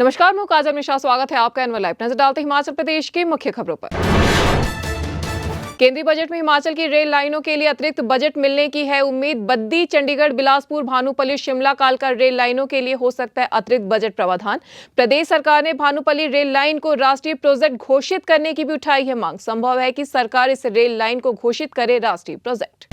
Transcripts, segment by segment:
नमस्कार, मैं काजल मिश्रा। स्वागत है आपका एनवल लाइव। नजर डालते हिमाचल प्रदेश की मुख्य खबरों पर। केंद्रीय बजट में हिमाचल की रेल लाइनों के लिए अतिरिक्त बजट मिलने की है उम्मीद। बद्दी, चंडीगढ़, बिलासपुर, भानुपल्ली, शिमला, कालका रेल लाइनों के लिए हो सकता है अतिरिक्त बजट प्रावधान। प्रदेश सरकार ने भानुपल्ली रेल लाइन को राष्ट्रीय प्रोजेक्ट घोषित करने की भी उठाई है मांग। संभव है कि सरकार इस रेल लाइन को घोषित करे राष्ट्रीय प्रोजेक्ट।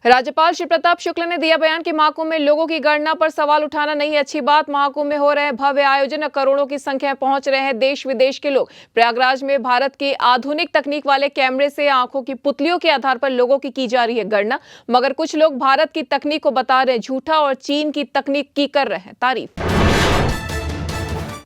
राज्यपाल श्री प्रताप शुक्ल ने दिया बयान कि महाकुंभ में लोगों की गणना पर सवाल उठाना नहीं अच्छी बात। महाकुंभ में हो रहे भव्य आयोजन और करोड़ों की संख्या में पहुंच रहे हैं देश विदेश के लोग। प्रयागराज में भारत की आधुनिक तकनीक वाले कैमरे से आंखों की पुतलियों के आधार पर लोगों की जा रही है गणना, मगर कुछ लोग भारत की तकनीक को बता रहे हैं झूठा और चीन की तकनीक की कर रहे हैं तारीफ।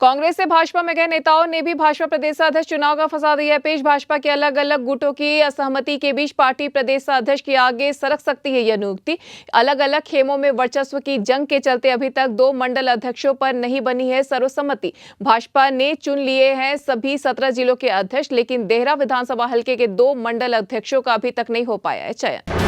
कांग्रेस से भाजपा में गए नेताओं ने भी भाजपा प्रदेशाध्यक्ष चुनाव का फंसा दिया है पेश। भाजपा के अलग अलग गुटों की असहमति के बीच पार्टी प्रदेशाध्यक्ष के आगे सरक सकती है यह नियुक्ति। अलग अलग खेमों में वर्चस्व की जंग के चलते अभी तक 2 मंडल अध्यक्षों पर नहीं बनी है सर्वसम्मति। भाजपा ने चुन लिए हैं सभी 17 जिलों के अध्यक्ष, लेकिन देहरा विधानसभा हल्के के 2 मंडल अध्यक्षों का अभी तक नहीं हो पाया है चयन।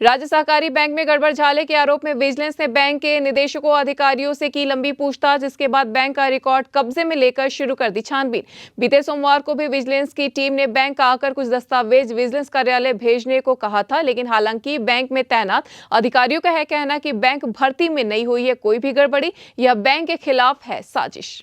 राज्य सहकारी बैंक में गड़बड़झाले के आरोप में विजिलेंस ने बैंक के निदेशकों अधिकारियों से की लंबी पूछताछ, जिसके बाद बैंक का रिकॉर्ड कब्जे में लेकर शुरू कर दी छानबीन। बीते सोमवार को भी विजिलेंस की टीम ने बैंक आकर कुछ दस्तावेज विजिलेंस कार्यालय भेजने को कहा था, लेकिन हालांकि बैंक में तैनात अधिकारियों का है कहना कि बैंक भर्ती में नहीं हुई है कोई भी गड़बड़ी, यह बैंक के खिलाफ है साजिश।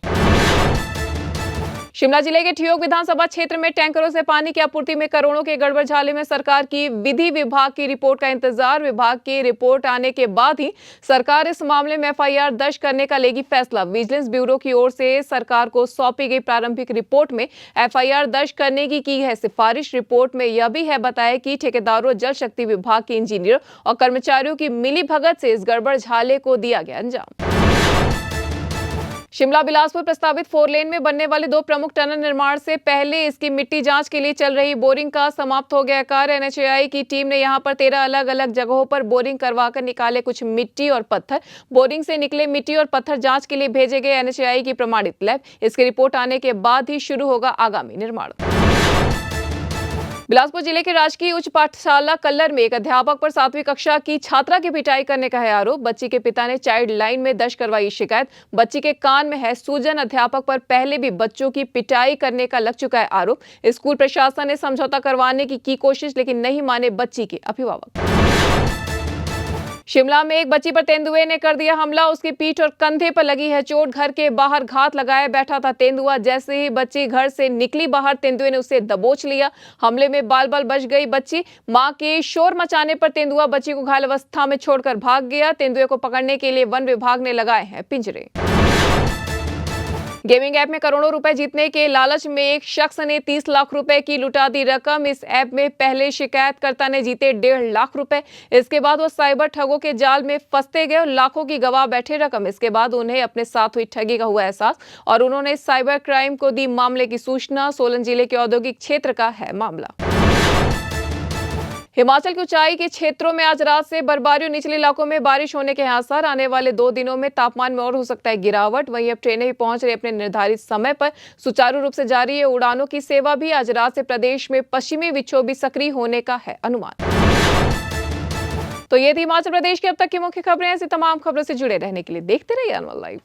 शिमला जिले के ठियोग विधानसभा क्षेत्र में टैंकरों से पानी की आपूर्ति में करोड़ों के गड़बड़झाले में सरकार की विधि विभाग की रिपोर्ट का इंतजार। विभाग की रिपोर्ट आने के बाद ही सरकार इस मामले में एफआईआर दर्ज करने का लेगी फैसला। विजिलेंस ब्यूरो की ओर से सरकार को सौंपी गई प्रारंभिक रिपोर्ट में एफआईआर दर्ज करने की है सिफारिश। रिपोर्ट में यह भी है बताया कि ठेकेदारों, जल शक्ति विभाग के इंजीनियर और कर्मचारियों की मिलीभगत से इस गड़बड़झाले को दिया गया अंजाम। शिमला बिलासपुर प्रस्तावित 4 लेन में बनने वाले 2 प्रमुख टनल निर्माण से पहले इसकी मिट्टी जांच के लिए चल रही बोरिंग का समाप्त हो गया कार्य। एनएचएआई की टीम ने यहां पर 13 अलग अलग जगहों पर बोरिंग करवाकर निकाले कुछ मिट्टी और पत्थर। बोरिंग से निकले मिट्टी और पत्थर जांच के लिए भेजे गए एनएचएआई की प्रमाणित लैब। इसकी रिपोर्ट आने के बाद ही शुरू होगा आगामी निर्माण। बिलासपुर जिले के राजकीय उच्च पाठशाला कल्लर में एक अध्यापक पर 7वीं कक्षा की छात्रा की पिटाई करने का है आरोप। बच्ची के पिता ने चाइल्ड लाइन में दर्ज करवाई शिकायत। बच्ची के कान में है सूजन। अध्यापक पर पहले भी बच्चों की पिटाई करने का लग चुका है आरोप। स्कूल प्रशासन ने समझौता करवाने की कोशिश, लेकिन नहीं माने बच्ची के अभिभावक। शिमला में एक बच्ची पर तेंदुए ने कर दिया हमला। उसकी पीठ और कंधे पर लगी है चोट। घर के बाहर घात लगाए बैठा था तेंदुआ। जैसे ही बच्ची घर से निकली बाहर, तेंदुए ने उसे दबोच लिया। हमले में बाल बाल बच गई बच्ची। मां के शोर मचाने पर तेंदुआ बच्ची को घायल अवस्था में छोड़कर भाग गया। तेंदुए को पकड़ने के लिए वन विभाग ने लगाए हैं पिंजरे। गेमिंग ऐप में करोड़ों रुपए जीतने के लालच में एक शख्स ने 30 लाख रुपए की लुटा दी रकम। इस ऐप में पहले शिकायतकर्ता ने जीते 1.5 लाख रुपए। इसके बाद वो साइबर ठगों के जाल में फंसते गए और लाखों की गवा बैठे रकम। इसके बाद उन्हें अपने साथ हुई ठगी का हुआ एहसास और उन्होंने साइबर क्राइम को दी मामले की सूचना। सोलन जिले के औद्योगिक क्षेत्र का है मामला। हिमाचल की ऊंचाई के क्षेत्रों में आज रात से बर्फबारी और निचले इलाकों में बारिश होने के आसार। आने वाले 2 दिनों में तापमान में और हो सकता है गिरावट। वहीं अब ट्रेनें भी पहुंच रही अपने निर्धारित समय पर। सुचारू रूप से जारी है उड़ानों की सेवा भी। आज रात से प्रदेश में पश्चिमी विक्षोभ भी सक्रिय होने का है अनुमान। तो ये थी हिमाचल प्रदेश की अब तक की मुख्य खबरें। ऐसी तमाम खबरों से जुड़े रहने के लिए देखते रहिए एनवल लाइव।